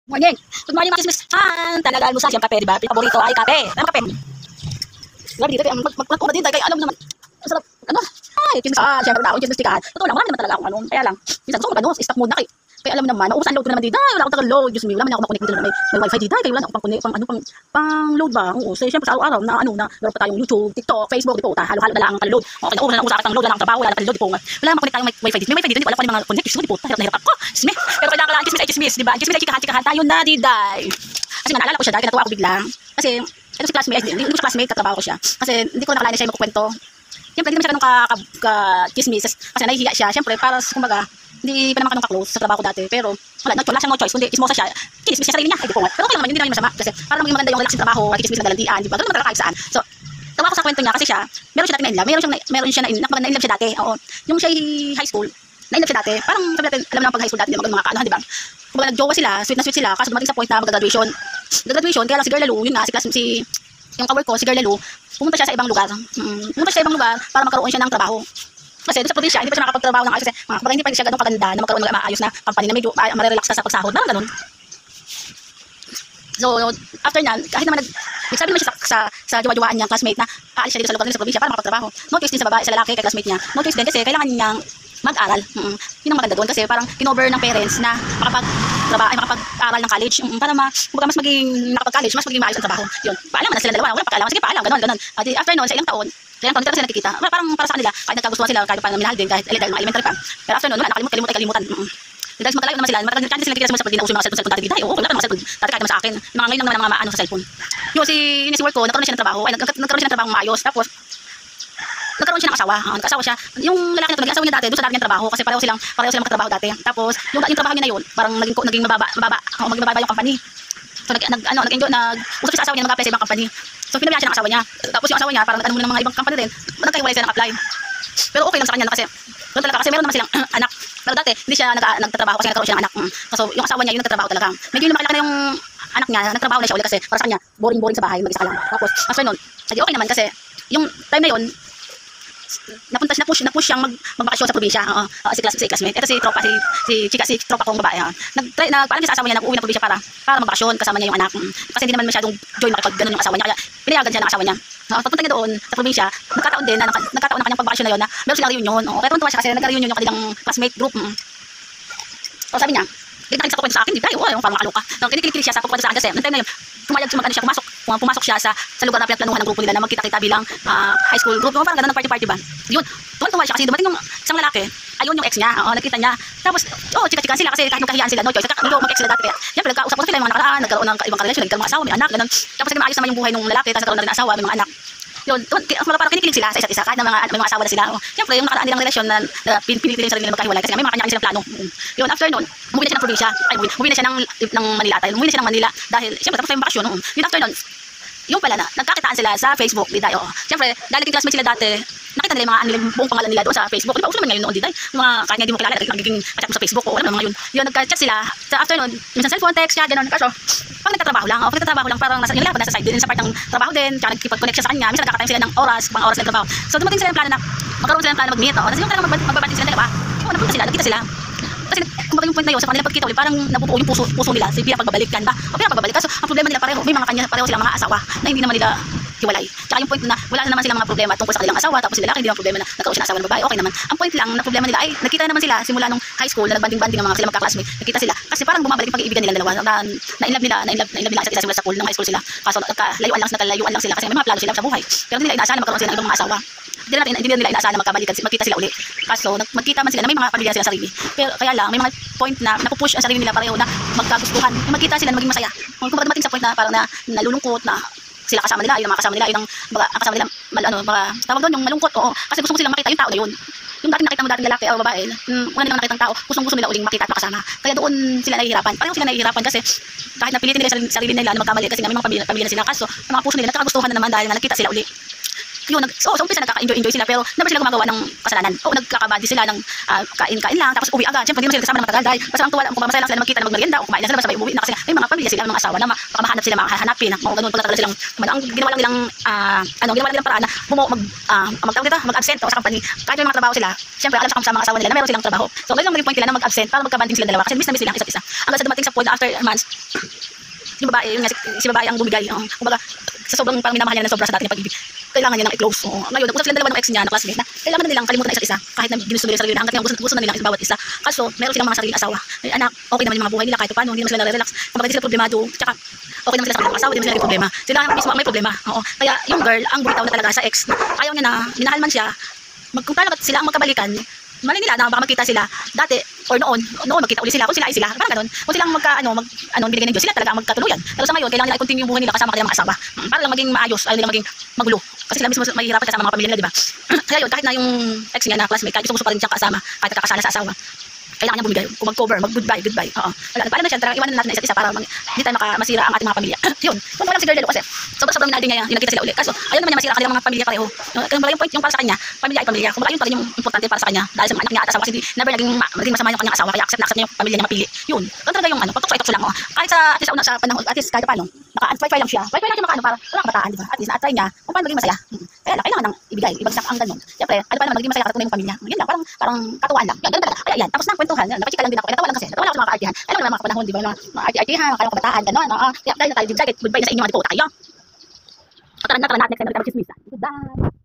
Morning. Good morning mga kismis. Talaga almusal siyang kape, di ba? Paborito ay kape. Ano kape? Grabe dito, magpapakuna din tayo, kaya alam mo naman. Ang sarap, ano? Ay, kismis siyempre na ako, kismis tikahan. Totoo lang, marami naman talaga akong ano. Kaya lang, minsan gusto ko mag-ano, stop muna kay. Kaya alam mo naman, nauusan load ko naman dito. Ay, wala akong tagal load. Diyos me, wala man ako makunik dito na may wifi dito. Kaya wala na akong pang load ba? Oo, so siyempre sa araw-araw na ano na, meron pa tayong YouTube, TikTok, Facebook, di po. Halo-halo na lang ang load. Okay, nauusan na ako sa akin ang load, wala akong trabaho, wala akong load, di po. Wala makunik tayong wifi dito. May wifi dito, hindi ko alam kung ano yung mga connect. Diyos ko, di po. Hirap na hirap ako. Diyos me. Pero kailangan lang chismis, di ba? Chismis ay chikahan tayo na, diday. Kasi naalala ko siya dahil natuwa ako bigla. Kasi ito si classmate, hindi ko siya classmate, katrabaho ko siya. Kasi hindi ko nakalain na siya yung magkukwento. Siyempre, hindi naman siya ganun ka-chismis. Kasi nahihiya siya. Siyempre, para kumbaga, hindi pa naman kanong ka-close sa trabaho ko dati. Pero, wala siyang no choice. Kundi, chismosa siya. Chismis siya sarili niya. Ay, di po nga. Pero okay naman, hindi naman yung masama. Kasi, para maging maganda yung relax yung trabaho, chismis na dalandian, di ba? Ganun talaga kahit saan. So, tawa ko sa kwento niya kasi siya, meron siya dati na-inlove. Meron siya na-inlove siya dati. Oo. Yung siya high school, na-inlove siya dati. Parang, sabi natin, alam naman pag high school dati, hindi mga kaano, di ba? Kumbaga, nag-jowa sila, sweet na sweet sila, kaso dumating sa point na mag-graduation. Nag-graduation, kaya lang si Girl Lalu, yun nga, yung kawork ko, si Girl Lalu, pumunta siya sa ibang lugar. Pumunta siya sa ibang lugar para magkaroon siya ng trabaho. Kasi doon sa probinsya, hindi pa siya makapagtrabaho ng ayos kasi hindi pa siya ganun kaganda na magkaroon ng maayos na company na medyo marirelax na sa pagsahod. Parang ganun. So, after na, kahit naman nagsabi naman siya sa jowa-jowaan niyang classmate na aalis siya dito sa lugar nila sa probinsya para makapagtrabaho. No choice din sa babae, sa lalaki, kay classmate niya. No choice din kasi kailangan niyang mag-aral. Yun ang maganda doon kasi parang kinover ng parents na makapag-aral ng college para mas maging nakapag-college, mas maging maayos ang trabaho. Yun. Paalam na sila dalawa. Wala pagkaalam. Sige, paalam. Ganun. At after noon, sa ilang taon, dito na sila nakikita. Parang para sa kanila, kahit nagkagustuhan sila, kahit parang minahal din, kahit dahil mga elementary pa. Pero after noon, wala, kalimutan. Dahil matalayo naman sila, matagal sila nakikita sa mga pagdinauso mga cellphone dati dito. Oo, wala pa mga cellphone. Dati kahit naman sa akin. Mga ngayon naman mga ano sa cellphone. Yung si work ko, nagkaroon siya ng trabaho. Nagkaroon siya ng trabaho maayos. Tapos nagkaroon siya ng asawa. Nagkasawa siya. Yung lalaki na to, nag-asawa niya dati doon sa dati niyang trabaho kasi pareho silang magkatrabaho dati. Tapos yung trabaho niya na yun, parang naging mababa yung company. So usap siya sa asawa niya mag-apply sa ibang company. So pinabayaan siya ng asawa niya. Tapos yung asawa niya parang nag-ano muna ng mga ibang company din. Nagkahiwalay sila ng apply. Pero okay lang sa kanya kasi doon talaga kasi meron naman silang anak. Pero dati hindi siya nagtatrabaho kasi nagkaroon siya ng anak. So yung asawa niya yung nagtatrabaho talaga. Medyo lumalaki na yung anak niya, nagtrabaho na siya ulit kasi para sa kanya boring sa bahay, mag-isa ka lang. Tapos after noon, okay naman kasi yung time na yun na-push siyang magbakasyon sa probinsya. Si classmate. Ito si tropa kong babae. Nagpaalam siya sa asawa niya nag-uwi ng probinsya para magbakasyon kasama niya yung anak. Kasi hindi naman masyadong joy makipag-ganon yung asawa niya. Kaya pinayagan siya ng asawa niya. Pagpunta niya doon sa probinsya, nagkataon din na kanyang pagbakasyon na yun na meron silang reunion. Kaya tuwan siya kasi nagka-reunion yung kanilang classmate group. So sabi niya, nakikita ko kwento sa akin, di ba? Yung parang makaluka. Kinikilig siya sa pagkwento sa akin kasi nung time na yun, pumasok siya sa lugar na pinagplanuhan ng grupo nila na magkita-kita bilang high school group. Parang gano'n ng party ba? Yun, tuwan siya kasi dumating yung isang lalaki, ayun yung ex niya, nakita niya. Tapos, chika-chikan sila kasi kahit magkahiyaan sila, no choice. Mag-ex sila dati kaya. Siyempre, nagkausap-usap sila yung mga nakaraan, nagkaroon ng ibang karelasyon, nagkaroon ng asawa, may anak, gano'n. Tapos naging maayos naman yung buhay ng lalaki, tapos nagkaroon na rin ng asawa, may mga anak. Yun, parang kinikilig sila sa isa't isa kahit na may mga asawa na sila. Siyempre, yung nakaraan nilang relasyon na pinipilit sarili nila magkahiwalay kasi may mga kanya-kanya silang plano. Yun, after noon, umuwi na siya ng probinsya. Umuwi na siya ng Manila. Umuwi na siya ng Manila dahil siyempre tapos tayong bakasyon. Yun, after noon, yung pala na, nagkakitaan sila sa Facebook, di tayo. Siyempre, dahil naging classmate sila dati, nakita nila yung mga buong pangalan nila doon sa Facebook. Di ba, uso naman ngayon noon, di tayo. Mga kahit nga di mo kilala, nagiging chat mo sa Facebook, o alam mo mga yun. Yun, nagka-chat sila. Sa afternoon, minsan cellphone, text, chat, gano'n. Kaso, pag nagtatrabaho lang, parang yung nasa side din, sa part ng trabaho din, tsaka nagkipag-connect siya sa kanya. Minsan nagkakatayin sila ng pang oras ng trabaho. So, dumating sila ng plano na, magkaroon sila ng plano mag-meet. Kasi yung talagang magbabating sila, diba? Napunta sila, nagkita sila. Kasi kumbaga yung point na yun, sa kanila pagkita ulit, parang nabubuo yung puso nila, sa pinapagbabalik kan ba? O pinapagbabalik. Kaso, ang problema nila pareho, may mga kanya, pareho silang mga asawa na hindi naman nila hiwalay. Tsaka yung point na wala naman silang mga problema tungkol sa kanilang asawa, tapos sila hindi naman problema na nagkaroon siya ng asawa ng babae, okay naman. Ang point lang na problema nila ay nakita naman sila simula nung high school na nagbanding-banding ng mga sila magka-classmate. Nakita sila kasi parang bumabalik yung pag-iibigan nila dalawa na-inlove nila isa't isa simula sa pool ng high school sila. Kaso nagkalayuan lang sila kasi may mga plano sila sa buhay. Pero hindi nila inaasahan na magkaroon sila ng ibang mga asawa. Hindi nila inaasahan na magkita sila uli. Kaso magkita man sila na may mga pamilya sila sarili. Pero kaya lang may mga point na napupush ang sarili nila pareho na magkagustuhan. Magkita sila na maging masaya. Kung dumating sa point na parang nalulungkot na sila kasama nila, yung mga kasama nila, yung ang kasama nila, tawag doon, yung malungkot, oo. Kasi gusto silang makita yung tao na yun. Yung nakita mo dating lalaki o babae, wala nilang nakitang tao, gusto nila uling makita at makasama. Kaya doon sila nahihirapan. Pareho sila nahihirapan kasi kahit napilitin nila sarili nila na magkamali kasi nga may mga pamilya na sila. Kaso, ang mga puso nila, nagkakagustuhan na naman dahil nakita sila uli. yun, sa umpisa nagkaka-enjoy sila, pero never sila gumagawa ng kasalanan. O nagkakabadi sila ng kain-kain lang, tapos uwi agad. Siyempre, hindi mo sila kasama ng matagal dahil basta ang tuwa lang, kung masaya lang sila na magkita na magmerienda o kumain lang sila, basta may umuwi na kasi may mga pamilya sila, mga asawa na baka mahanap sila, makahanapin, o ganun, pagkatagal silang, ang ginawa lang nilang, ginawa lang nilang paraan na mag-absent o sa company, kahit may mga trabaho sila, siyempre alam sa mga asawa nila na meron silang trabaho. So, ngayon lang naging point nila na mag-absent para magkabanding sila dalawa kasi miss na miss sila ang isa't isa. Hanggang sa dumating sa point na after months, yung babae, yung si babae ang bumigay. Kumbaga, sa sobrang parang minamahal niya na sobra sa dati niya pag-ibig, kailangan niya ng i-close. Ngayon, nag-usap sila dalawa ng ex niya na classmate na kailangan na nilang kalimutan na isa't isa kahit na ginusto nila sarili na hanggat nga gusto na nilang bawat isa. Kaso, meron silang mga sariling asawa. May anak, okay naman yung mga buhay nila kahit paano, hindi naman sila na-relax. Kumbaga, hindi sila problemado. Tsaka, okay naman sila sa kanilang asawa, hindi naman sila naging problema. Sila mismo ang may problema. Kaya, yung girl, ang bumitaw na talaga sa ex, ayaw niya na, minahal man siya, kung talaga sila ang magkabalikan, mali nila na baka magkita sila dati or noon magkita ulit sila kung sila ay sila parang ganun kung silang binigay ng Diyos sila talaga ang magkatuluyan pero sa ngayon kailangan nila i-continue yung buhay nila kasama kanilang mga asawa para lang maging maayos ayaw nila maging magulo kasi sila mismo mahihirapan kasama mga pamilya nila di ba kaya yun kahit na yung ex niya na classmate kahit gusto pa rin siyang kasama kahit nakakasala sa asawa kailangan niya bumigay, kung mag-cover, mag-goodbye. Wala, paano na siya, talagang iwanan natin na isa't isa para hindi tayo masira ang ating mga pamilya. Yun, kung walang si girl kasi, sobrang minahal din niya, hindi nakita sila ulit. Kaso, ayaw naman niya masira kanilang mga pamilya pareho. Kaya yung point, yung para sa kanya, pamilya ay pamilya. Kung ayun pa rin yung importante para sa kanya, dahil sa mga anak niya at asawa, kasi never naging masama yung kanyang asawa, kaya accept na yung pamilya niya mapili. Yun, kung talaga yung pagtukso lang. Kahit sa, at least sa panahon, at least kahit paano, naka-unfire lang siya. Fire lang siya para wala kabataan, di ba? At least na-try niya kung paano maging masaya. Kaya lang, kailangan nang ibigay, ibagsak ang ganun. Siyempre, ano pa naman, maging masaya katuloy yung pamilya. Yun lang, parang katuwaan lang. Yan, ganun talaga. Kaya yan, tapos na kwentuhan, napachika lang din ako. Natawa lang kasi, natawa lang ako sa mga kaartihan. Alam mo naman mga kapanahon, di ba? Mga arti-artihan, kaya mga kabataan, gano'n. Kaya dahil na tayo, goodbye na sa inyo, mga po tayo. Tara na, next time, magkakasismisa. Goodbye.